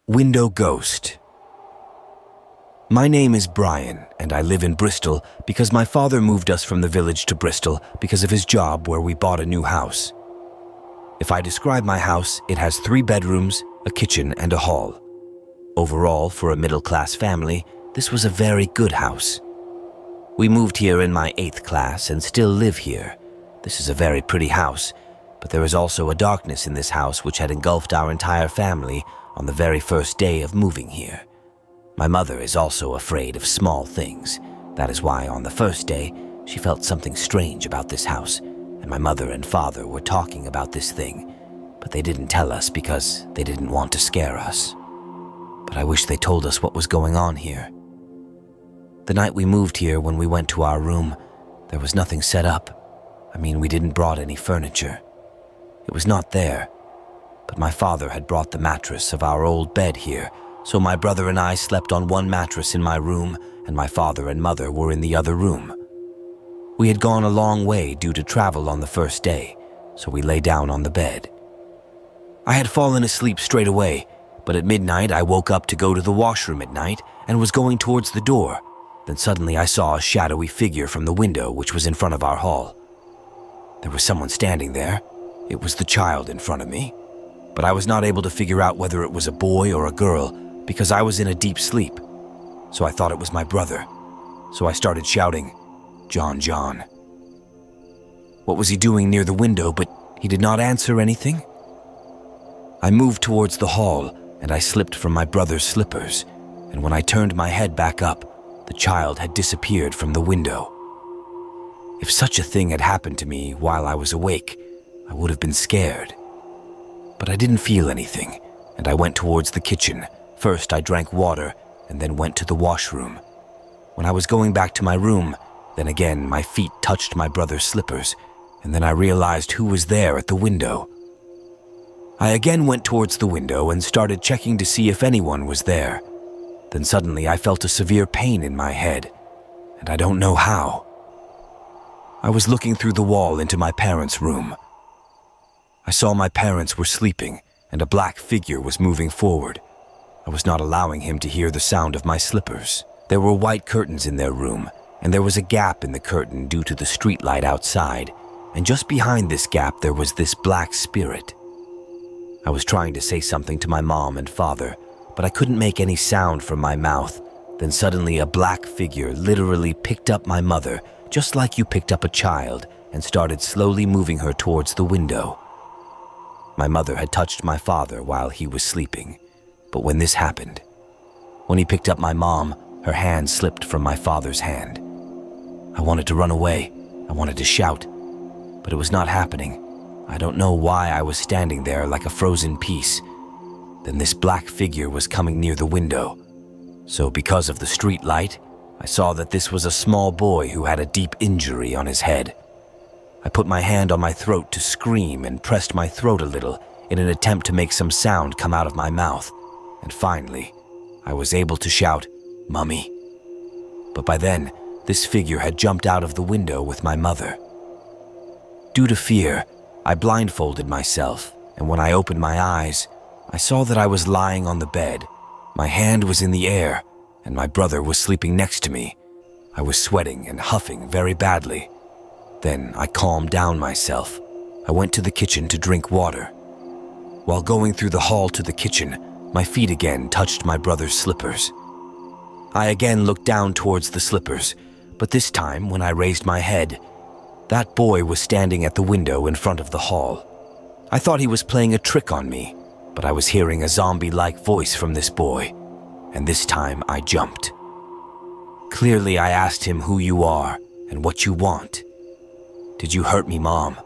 Window Ghost. My name is Brian, and I live in Bristol because my father moved us from the village to Bristol because of his job where we bought a new house. If I describe my house, it has 3 bedrooms, a kitchen, and a hall. Overall, for a middle-class family, this was a very good house. We moved here in my 8th class and still live here. This is a very pretty house, but there is also a darkness in this house which had engulfed our entire family on the very first day of moving here. My mother is also afraid of small things. That is why on the first day, she felt something strange about this house, and my mother and father were talking about this thing, but they didn't tell us because they didn't want to scare us. But I wish they told us what was going on here. The night we moved here, when we went to our room, there was nothing set up. I mean, we didn't brought any furniture. It was not there. But my father had brought the mattress of our old bed here, so my brother and I slept on one mattress in my room, and my father and mother were in the other room. We had gone a long way due to travel on the first day, so we lay down on the bed. I had fallen asleep straight away, but at midnight I woke up to go to the washroom at night and was going towards the door. Then suddenly I saw a shadowy figure from the window which was in front of our hall. There was someone standing there. It was the child in front of me. But I was not able to figure out whether it was a boy or a girl because I was in a deep sleep. So I thought it was my brother. So I started shouting, "John, John." What was he doing near the window, but he did not answer anything? I moved towards the hall and I slipped from my brother's slippers, and when I turned my head back up, the child had disappeared from the window. If such a thing had happened to me while I was awake, I would have been scared. But I didn't feel anything, and I went towards the kitchen. First I drank water, and then went to the washroom. When I was going back to my room, then again my feet touched my brother's slippers, and then I realized who was there at the window. I again went towards the window and started checking to see if anyone was there. Then suddenly I felt a severe pain in my head, and I don't know how. I was looking through the wall into my parents' room. I saw my parents were sleeping, and a black figure was moving forward. I was not allowing him to hear the sound of my slippers. There were white curtains in their room, and there was a gap in the curtain due to the streetlight outside, and just behind this gap there was this black spirit. I was trying to say something to my mom and father, but I couldn't make any sound from my mouth. Then suddenly a black figure literally picked up my mother, just like you picked up a child, and started slowly moving her towards the window. My mother had touched my father while he was sleeping, but when this happened, when he picked up my mom, her hand slipped from my father's hand. I wanted to run away. I wanted to shout, but it was not happening. I don't know why I was standing there like a frozen piece. Then this black figure was coming near the window. So because of the street light, I saw that this was a small boy who had a deep injury on his head. I put my hand on my throat to scream and pressed my throat a little in an attempt to make some sound come out of my mouth. And finally, I was able to shout, "Mummy." But by then, this figure had jumped out of the window with my mother. Due to fear, I blindfolded myself, and when I opened my eyes, I saw that I was lying on the bed. My hand was in the air, and my brother was sleeping next to me. I was sweating and huffing very badly. Then I calmed down myself. I went to the kitchen to drink water. While going through the hall to the kitchen, my feet again touched my brother's slippers. I again looked down towards the slippers, but this time when I raised my head, that boy was standing at the window in front of the hall. I thought he was playing a trick on me, but I was hearing a zombie-like voice from this boy, and this time I jumped. Clearly I asked him who you are and what you want. "Did you hurt me, Mom?"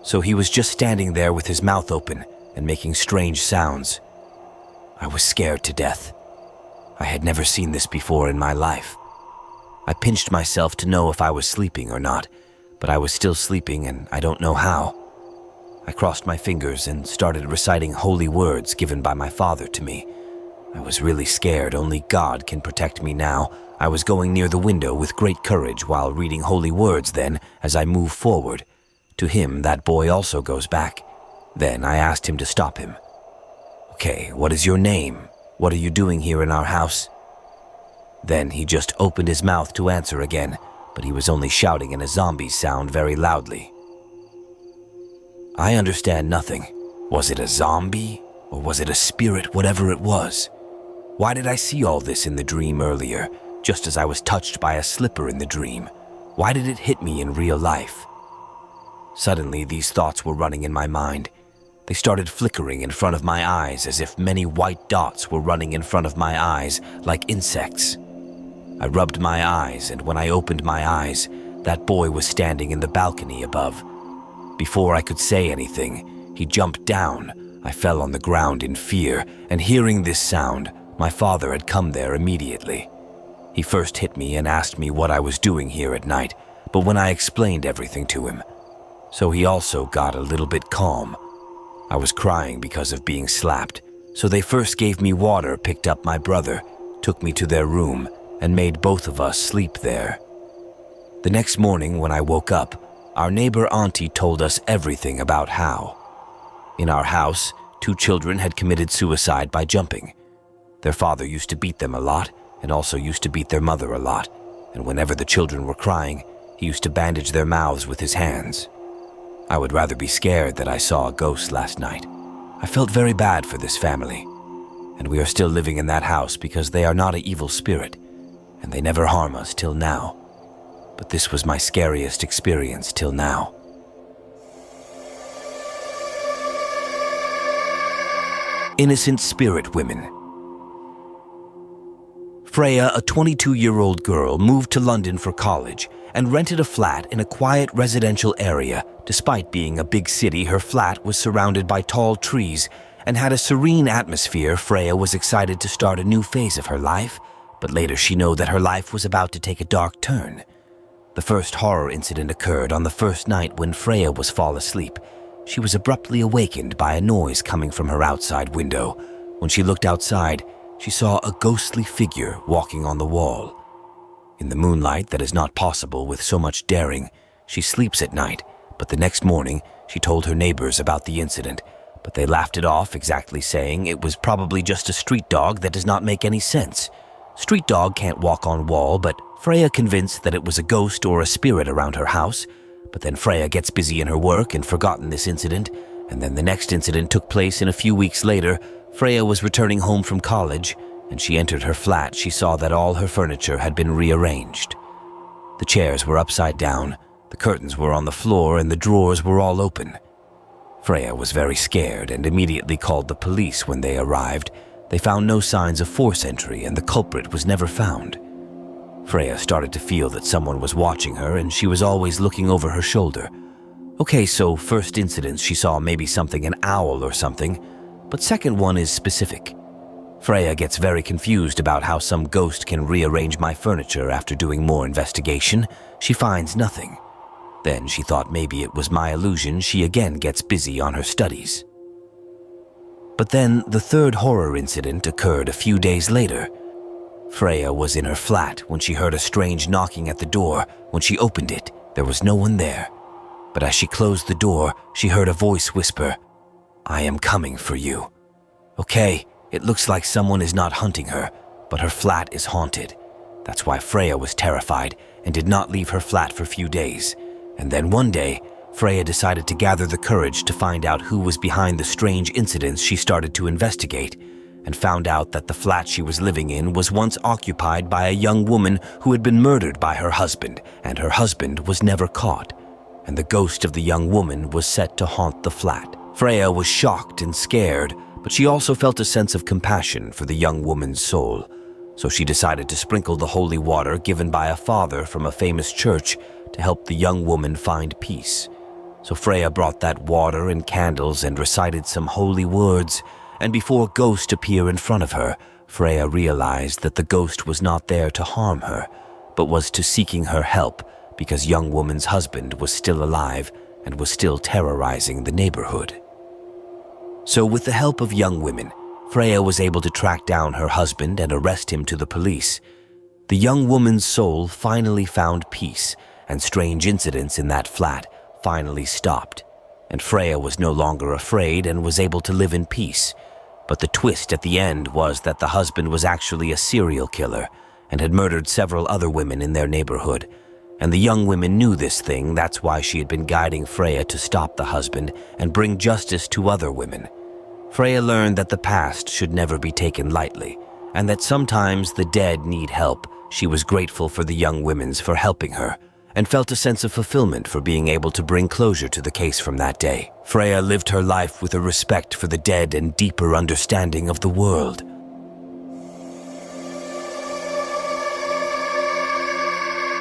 So he was just standing there with his mouth open and making strange sounds. I was scared to death. I had never seen this before in my life. I pinched myself to know if I was sleeping or not, but I was still sleeping and I don't know how. I crossed my fingers and started reciting holy words given by my father to me. I was really scared. Only God can protect me now. I was going near the window with great courage while reading holy words. Then, as I move forward, to him that boy also goes back. Then I asked him to stop him. Okay, what is your name? What are you doing here in our house? Then he just opened his mouth to answer again, but he was only shouting in a zombie sound very loudly. I understand nothing. Was it a zombie? Or was it a spirit, whatever it was? Why did I see all this in the dream earlier, just as I was touched by a slipper in the dream? Why did it hit me in real life? Suddenly, these thoughts were running in my mind. They started flickering in front of my eyes as if many white dots were running in front of my eyes like insects. I rubbed my eyes, and when I opened my eyes, that boy was standing in the balcony above. Before I could say anything, he jumped down. I fell on the ground in fear, and hearing this sound, my father had come there immediately. He first hit me and asked me what I was doing here at night, but when I explained everything to him, so he also got a little bit calm. I was crying because of being slapped, so they first gave me water, picked up my brother, took me to their room, and made both of us sleep there. The next morning when I woke up, our neighbor auntie told us everything about how. In our house, 2 children had committed suicide by jumping. Their father used to beat them a lot, and also used to beat their mother a lot, and whenever the children were crying, he used to bandage their mouths with his hands. I would rather be scared that I saw a ghost last night. I felt very bad for this family, and we are still living in that house because they are not an evil spirit, and they never harm us till now. But this was my scariest experience till now. Innocent spirit women. Freya, a 22-year-old girl, moved to London for college and rented a flat in a quiet residential area. Despite being a big city, her flat was surrounded by tall trees and had a serene atmosphere. Freya was excited to start a new phase of her life, but later she knew that her life was about to take a dark turn. The first horror incident occurred on the first night when Freya was fall asleep. She was abruptly awakened by a noise coming from her outside window. When she looked outside, she saw a ghostly figure walking on the wall. In the moonlight, that is not possible with so much daring. She sleeps at night, but the next morning, she told her neighbors about the incident, but they laughed it off, exactly saying it was probably just a street dog that does not make any sense. Street dog can't walk on wall, but Freya convinced that it was a ghost or a spirit around her house. But then Freya gets busy in her work and forgotten this incident, and then the next incident took place in a few weeks later. Freya was returning home from college, and she entered her flat. She saw that all her furniture had been rearranged. The chairs were upside down, the curtains were on the floor, and the drawers were all open. Freya was very scared and immediately called the police. When they arrived, they found no signs of forced entry, and the culprit was never found. Freya started to feel that someone was watching her, and she was always looking over her shoulder. Okay, so first incident she saw maybe something, an owl or something, but second one is specific. Freya gets very confused about how some ghost can rearrange my furniture. After doing more investigation, she finds nothing. Then she thought maybe it was my illusion. She again gets busy on her studies. But then the third horror incident occurred a few days later. Freya was in her flat when she heard a strange knocking at the door. When she opened it, there was no one there. But as she closed the door, she heard a voice whisper, "I am coming for you." Okay, it looks like someone is not hunting her, but her flat is haunted. That's why Freya was terrified and did not leave her flat for a few days. And then one day, Freya decided to gather the courage to find out who was behind the strange incidents. She started to investigate and found out that the flat she was living in was once occupied by a young woman who had been murdered by her husband, and her husband was never caught, and the ghost of the young woman was set to haunt the flat. Freya was shocked and scared, but she also felt a sense of compassion for the young woman's soul, so she decided to sprinkle the holy water given by a father from a famous church to help the young woman find peace. So Freya brought that water and candles and recited some holy words, and before a ghost appeared in front of her, Freya realized that the ghost was not there to harm her, but was to seeking her help because young woman's husband was still alive and was still terrorizing the neighborhood. So with the help of young women, Freya was able to track down her husband and arrest him to the police. The young woman's soul finally found peace, and strange incidents in that flat finally stopped, and Freya was no longer afraid and was able to live in peace. But the twist at the end was that the husband was actually a serial killer and had murdered several other women in their neighborhood. And the young women knew this thing. That's why she had been guiding Freya to stop the husband and bring justice to other women. Freya learned that the past should never be taken lightly, and that sometimes the dead need help. She was grateful for the young women for helping her, and felt a sense of fulfillment for being able to bring closure to the case from that day. Freya lived her life with a respect for the dead and deeper understanding of the world.